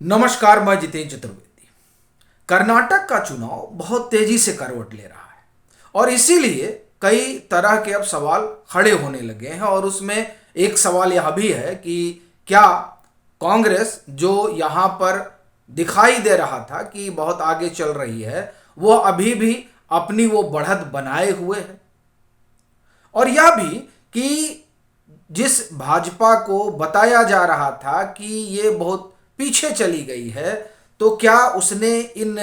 नमस्कार, मैं जितेंद्र चतुर्वेदी। कर्नाटक का चुनाव बहुत तेजी से करवट ले रहा है और इसीलिए कई तरह के अब सवाल खड़े होने लगे हैं। और उसमें एक सवाल यह भी है कि क्या कांग्रेस, जो यहाँ पर दिखाई दे रहा था कि बहुत आगे चल रही है, वो अभी भी अपनी वो बढ़त बनाए हुए है। और यह भी कि जिस भाजपा को बताया जा रहा था कि ये बहुत पीछे चली गई है, तो क्या उसने इन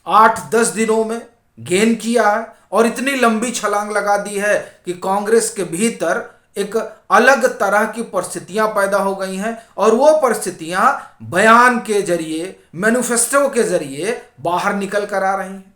8-10 दिनों में गेन किया है और इतनी लंबी छलांग लगा दी है कि कांग्रेस के भीतर एक अलग तरह की परिस्थितियां पैदा हो गई हैं। और वो परिस्थितियां बयान के जरिए, मैनिफेस्टो के जरिए बाहर निकल कर आ रही हैं।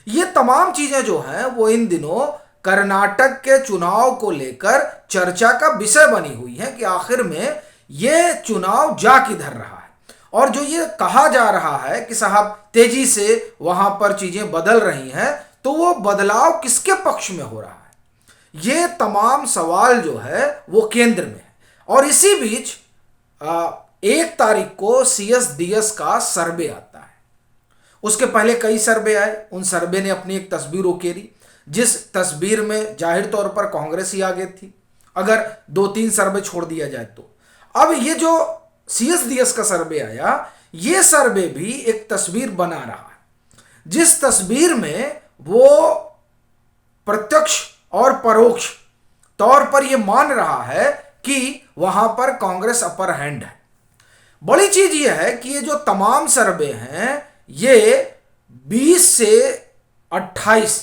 ये तमाम चीजें जो हैं वो इन दिनों कर्नाटक के चुनाव को लेकर चर्चा का विषय बनी हुई है कि आखिर में ये चुनाव जा किधर रहा है। और जो ये कहा जा रहा है कि साहब तेजी से वहां पर चीजें बदल रही हैं, तो वो बदलाव किसके पक्ष में हो रहा है, ये तमाम सवाल जो है वो केंद्र में है। और इसी बीच 1 तारीख को CSDS का सर्वे आता है। उसके पहले कई सर्वे आए, उन सर्वे ने अपनी एक तस्वीर उकेरी, जिस तस्वीर में जाहिर तौर पर कांग्रेस ही आगे थी, अगर 2-3 सर्वे छोड़ दिया जाए तो। अब ये जो CSDS का सर्वे आया, ये सर्वे भी एक तस्वीर बना रहा है, जिस तस्वीर में वो प्रत्यक्ष और परोक्ष तौर पर यह मान रहा है कि वहां पर कांग्रेस अपर हैंड है। बड़ी चीज यह है कि ये जो तमाम सर्वे हैं, ये 20 से 28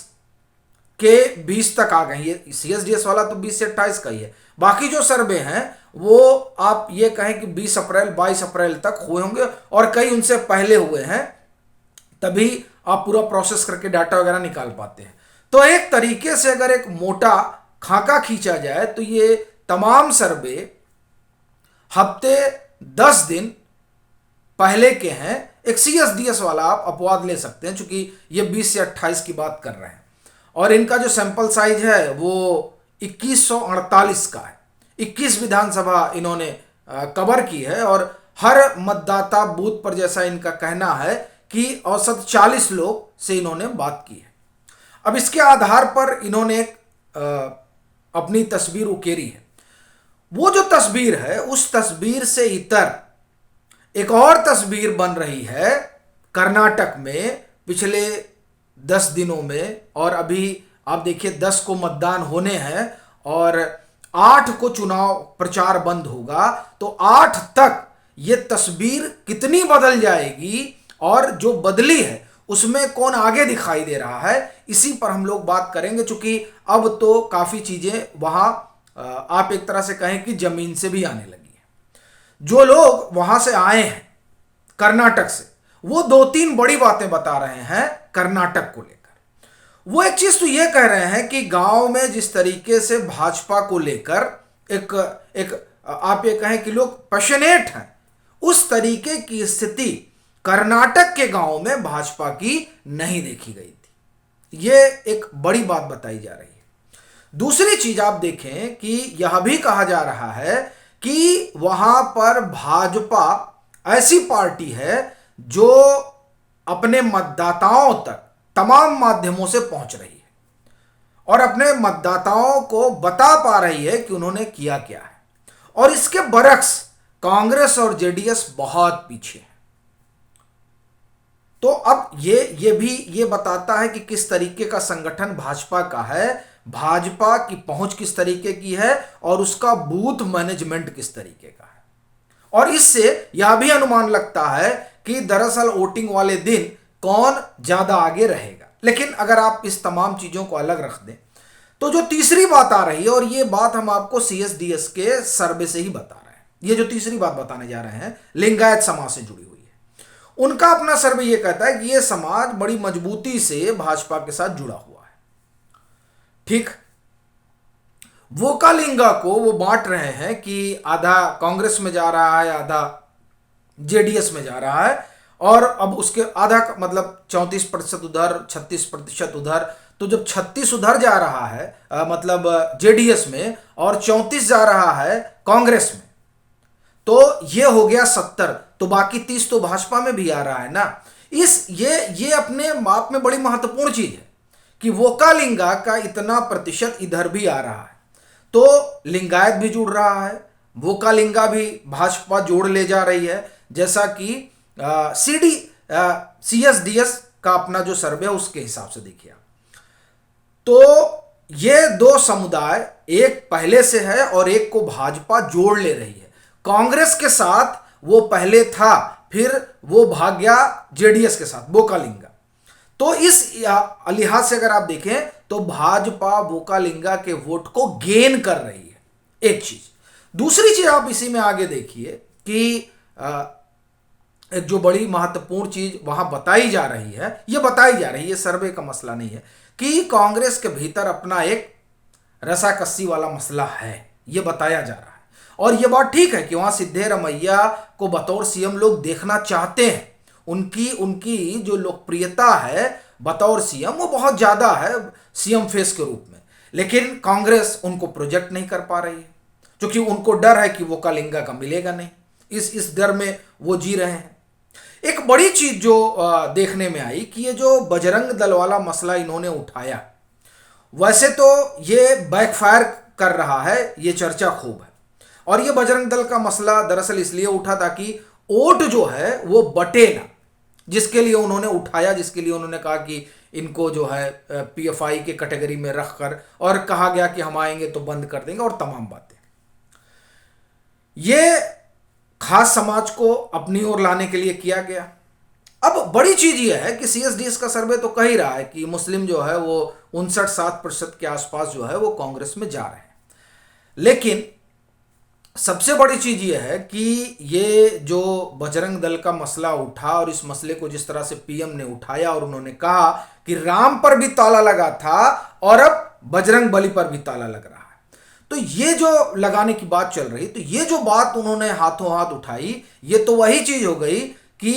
के 20 तक आ गए। ये CSDS वाला तो 20 से 28 का ही है। बाकी जो सर्वे हैं वो आप ये कहें कि 20 अप्रैल 22 अप्रैल तक हुए होंगे और कई उनसे पहले हुए हैं, तभी आप पूरा प्रोसेस करके डाटा वगैरह निकाल पाते हैं। तो एक तरीके से अगर एक मोटा खाका खींचा जाए तो ये तमाम सर्वे हफ्ते 10 दिन पहले के हैं। एक CSDS वाला आप अपवाद ले सकते हैं, चूंकि ये 20 से 28 की बात कर रहे हैं और इनका जो सैंपल साइज है वो 2148 का है। 21 विधानसभा इन्होंने कवर की है और हर मतदाता बूथ पर, जैसा इनका कहना है कि औसत 40 लोग से इन्होंने बात की है। अब इसके आधार पर इन्होंने एक अपनी तस्वीर उकेरी है। वो जो तस्वीर है, उस तस्वीर से इतर एक और तस्वीर बन रही है कर्नाटक में पिछले 10 दिनों में। और अभी आप देखिए 10 को मतदान होने हैं और 8 को चुनाव प्रचार बंद होगा, तो 8 तक ये तस्वीर कितनी बदल जाएगी और जो बदली है उसमें कौन आगे दिखाई दे रहा है, इसी पर हम लोग बात करेंगे। चूंकि अब तो काफी चीजें वहां आप एक तरह से कहें कि जमीन से भी आने लगी है। जो लोग वहां से आए हैं कर्नाटक से, वो 2-3 बड़ी बातें बता रहे हैं कर्नाटक को लेकर। वो एक चीज तो ये कह रहे हैं कि गांव में जिस तरीके से भाजपा को लेकर एक आप ये कहें कि लोग पैशनेट हैं, उस तरीके की स्थिति कर्नाटक के गांव में भाजपा की नहीं देखी गई थी। ये एक बड़ी बात बताई जा रही है। दूसरी चीज आप देखें कि यह भी कहा जा रहा है कि वहां पर भाजपा ऐसी पार्टी है जो अपने मतदाताओं तक तमाम माध्यमों से पहुंच रही है और अपने मतदाताओं को बता पा रही है कि उन्होंने किया क्या है। और इसके बरक्स कांग्रेस और JDS बहुत पीछे है। तो अब ये भी ये बताता है कि किस तरीके का संगठन भाजपा का है, भाजपा की पहुंच किस तरीके की है और उसका बूथ मैनेजमेंट किस तरीके का है। और इससे यह भी अनुमान लगता है कि दरअसल वोटिंग वाले दिन कौन ज्यादा आगे रहेगा। लेकिन अगर आप इस तमाम चीजों को अलग रख दें, तो जो तीसरी बात आ रही है, और ये बात हम आपको CSDS के सर्वे से ही बता रहे हैं, ये जो तीसरी बात बताने जा रहे हैं लिंगायत समाज से जुड़ी हुई है। उनका अपना सर्वे ये कहता है कि ये समाज बड़ी मजबूती से भाजपा के साथ जुड़ा हुआ है। ठीक, वोकालिंगा को वो बांट रहे हैं कि आधा कांग्रेस में जा रहा है, आधा JDS में जा रहा है, और अब उसके आधा मतलब 34% उधर, 36% उधर। तो जब 36 उधर जा रहा है मतलब JDS में और 34 जा रहा है कांग्रेस में, तो ये हो गया 70। तो बाकी 30 तो भाजपा में भी आ रहा है ना। ये अपने आप में बड़ी महत्वपूर्ण चीज है कि वोकालिंगा का इतना प्रतिशत इधर भी आ रहा है, तो लिंगायत भी जुड़ रहा है, वोकालिंगा भी भाजपा जोड़ ले जा रही है। जैसा कि CSDS का अपना जो सर्वे है उसके हिसाब से देखिए आप, तो ये दो समुदाय एक पहले से है और एक को भाजपा जोड़ ले रही है। कांग्रेस के साथ वो पहले था, फिर वो भाग गया जेडीएस के साथ, वोकालिंगा। तो इस लिहाज से अगर आप देखें तो भाजपा वोकालिंगा के वोट को गेन कर रही है, एक चीज। दूसरी चीज आप इसी में आगे देखिए कि एक जो बड़ी महत्वपूर्ण चीज वहां बताई जा रही है, ये सर्वे का मसला नहीं है, कि कांग्रेस के भीतर अपना एक रसाकस्सी वाला मसला है, ये बताया जा रहा है। और ये बात ठीक है कि वहां सिद्धरामैया को बतौर सीएम लोग देखना चाहते हैं, उनकी जो लोकप्रियता है बतौर सीएम वो बहुत ज्यादा है सीएम फेस के रूप में, लेकिन कांग्रेस उनको प्रोजेक्ट नहीं कर पा रही है, क्योंकि उनको डर है कि वोकालिंगा का मिलेगा नहीं, इस डर में वो जी रहे हैं। एक बड़ी चीज जो देखने में आई कि ये जो बजरंग दल वाला मसला इन्होंने उठाया, वैसे तो ये बैकफायर कर रहा है, ये चर्चा खूब है। और ये बजरंग दल का मसला दरअसल इसलिए उठा ताकि वोट जो है वो बटे ना, जिसके लिए उन्होंने उठाया, जिसके लिए उन्होंने कहा कि इनको जो है पीएफआई के कैटेगरी में रखकर, और कहा गया कि हम आएंगे तो बंद कर देंगे और तमाम बातें। ये खास समाज को अपनी ओर लाने के लिए किया गया। अब बड़ी चीज यह है कि CSDS का सर्वे तो कह ही रहा है कि मुस्लिम जो है वो 59-60% के आसपास जो है वो कांग्रेस में जा रहे हैं। लेकिन सबसे बड़ी चीज यह है कि ये जो बजरंग दल का मसला उठा और इस मसले को जिस तरह से पीएम ने उठाया और उन्होंने कहा कि राम पर भी ताला लगा था और अब बजरंग बली पर भी ताला लग रहा है, तो ये जो लगाने की बात चल रही, तो ये जो बात उन्होंने हाथों हाथ उठाई, ये तो वही चीज हो गई कि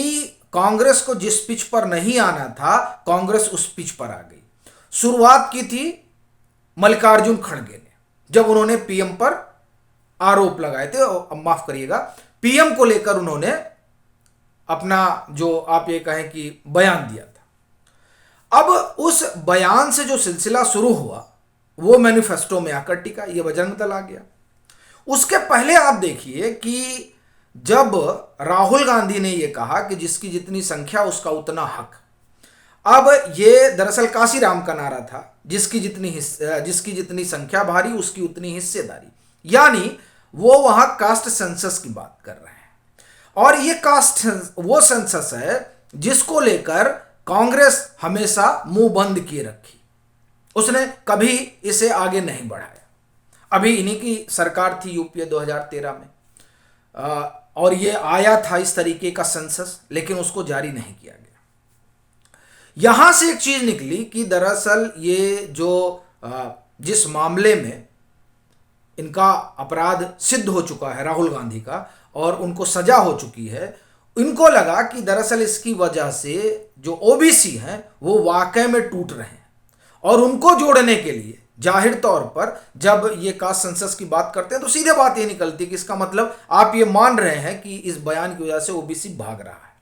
कांग्रेस को जिस पिच पर नहीं आना था, कांग्रेस उस पिच पर आ गई। शुरुआत की थी मल्लिकार्जुन खड़गे ने, जब उन्होंने पीएम पर आरोप लगाए थे, माफ करिएगा, पीएम को लेकर उन्होंने अपना जो आप ये कहें कि बयान दिया था। अब उस बयान से जो सिलसिला शुरू हुआ वो मैनिफेस्टो में आकर टिका, ये बजरंग दल आ गया। उसके पहले आप देखिए कि जब राहुल गांधी ने यह कहा कि जिसकी जितनी संख्या उसका उतना हक, अब ये दरअसल काशीराम का नारा था, जिसकी जितनी संख्या भारी उसकी उतनी हिस्सेदारी, यानी वो वहां कास्ट सेंसस की बात कर रहे हैं। और ये कास्ट वो सेंसस है जिसको लेकर कांग्रेस हमेशा मुंह बंद किए रखी, उसने कभी इसे आगे नहीं बढ़ाया। अभी इन्हीं की सरकार थी यूपीए 2013 में, और ये आया था इस तरीके का सेंसस, लेकिन उसको जारी नहीं किया गया। यहां से एक चीज निकली कि दरअसल ये जो जिस मामले में इनका अपराध सिद्ध हो चुका है राहुल गांधी का और उनको सजा हो चुकी है, इनको लगा कि दरअसल इसकी वजह से जो ओबीसी हैं वो वाकई में टूट रहे हैं, और उनको जोड़ने के लिए जाहिर तौर पर जब ये कास्ट सेंसस की बात करते हैं तो सीधे बात ये निकलती है कि इसका मतलब आप ये मान रहे हैं कि इस बयान की वजह से ओबीसी भाग रहा है।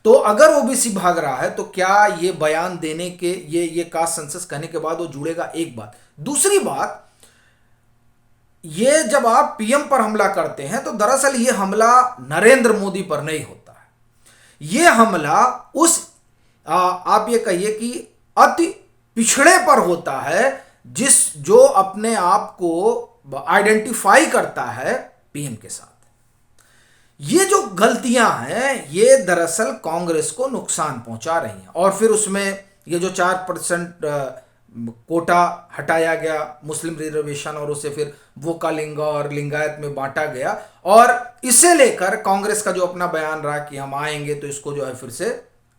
तो अगर ओबीसी भाग रहा है तो क्या ये बयान देने के ये कास्ट सेंसस कहने के बाद वो जुड़ेगा? एक बात। दूसरी बात, ये जब आप पीएम पर हमला करते हैं तो दरअसल ये हमला नरेंद्र मोदी पर नहीं होता है, ये हमला उस आप ये कहिए कि अति पिछड़े पर होता है जो अपने आप को आइडेंटिफाई करता है पीएम के साथ। ये जो गलतियां हैं ये दरअसल कांग्रेस को नुकसान पहुंचा रही हैं। और फिर उसमें ये जो 4% कोटा हटाया गया मुस्लिम रिजर्वेशन और उसे फिर वोकालिंगा और लिंगायत में बांटा गया, और इसे लेकर कांग्रेस का जो अपना बयान रहा कि हम आएंगे तो इसको जो है फिर से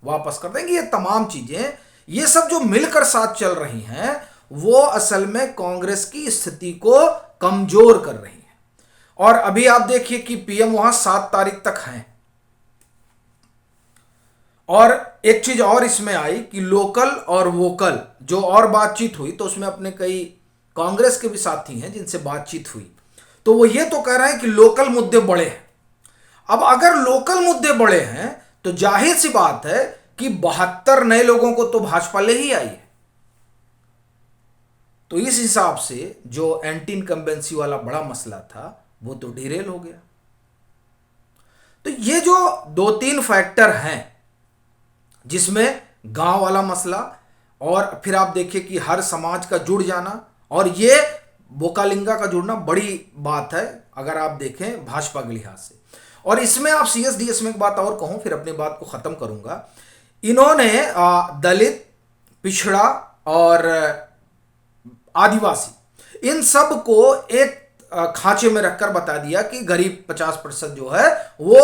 वापस कर देंगे, ये तमाम चीजें ये सब जो मिलकर साथ चल रही हैं वो असल में कांग्रेस की स्थिति को कमजोर कर रही है। और अभी आप देखिए कि पीएम वहां 7 तारीख तक हैं। और एक चीज और इसमें आई कि लोकल और वोकल जो और बातचीत हुई, तो उसमें अपने कई कांग्रेस के भी साथी हैं जिनसे बातचीत हुई, तो वो ये तो कह रहे हैं कि लोकल मुद्दे बड़े हैं अब अगर लोकल मुद्दे बड़े हैं तो जाहिर सी बात है कि 72 नए लोगों को तो भाजपा ले ही आई है। तो इस हिसाब से जो एंटी इनकम्बेंसी वाला बड़ा मसला था वो तो डिरेल हो गया। तो ये जो 2-3 फैक्टर हैं जिसमें गांव वाला मसला, और फिर आप देखिए कि हर समाज का जुड़ जाना, और ये बोकालिंगा का जुड़ना बड़ी बात है अगर आप देखें भाजपा के लिहाज से। और इसमें आप CSDS में एक बात और कहूं फिर अपनी बात को खत्म करूंगा। इन्होंने दलित, पिछड़ा और आदिवासी इन सब को एक खांचे में रखकर बता दिया कि गरीब 50% जो है वो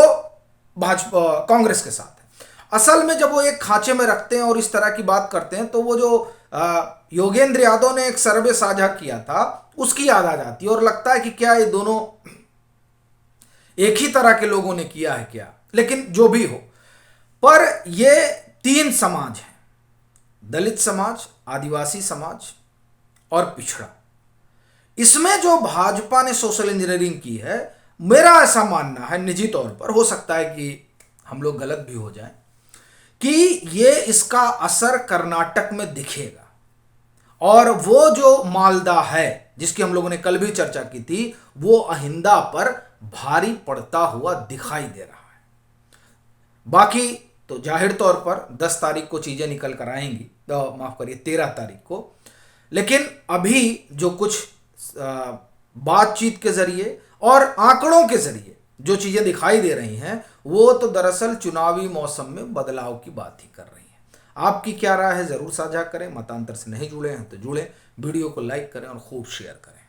भाजपा कांग्रेस के साथ है। असल में जब वो एक खांचे में रखते हैं और इस तरह की बात करते हैं तो वो जो योगेंद्र यादव ने एक सर्वे साझा किया था उसकी याद आ जाती है और लगता है कि क्या ये दोनों एक ही तरह के लोगों ने किया है क्या। लेकिन जो भी हो, पर ये 3 समाज हैं, दलित समाज, आदिवासी समाज और पिछड़ा। इसमें जो भाजपा ने सोशल इंजीनियरिंग की है, मेरा ऐसा मानना है निजी तौर पर, हो सकता है कि हम लोग गलत भी हो जाएं, कि ये इसका असर कर्नाटक में दिखेगा। और वो जो मालदा है जिसकी हम लोगों ने कल भी चर्चा की थी, वो अहिंदा पर भारी पड़ता हुआ दिखाई दे रहा है। बाकी तो जाहिर तौर पर 10 तारीख को चीजें निकल कर आएंगी, तो माफ करिए 13 तारीख को। लेकिन अभी जो कुछ बातचीत के जरिए और आंकड़ों के जरिए जो चीजें दिखाई दे रही हैं, वो तो दरअसल चुनावी मौसम में बदलाव की बात ही कर रही हैं। आपकी क्या राय है जरूर साझा करें। मतांतर से नहीं जुड़े हैं तो जुड़ें, वीडियो को लाइक करें और खूब शेयर करें।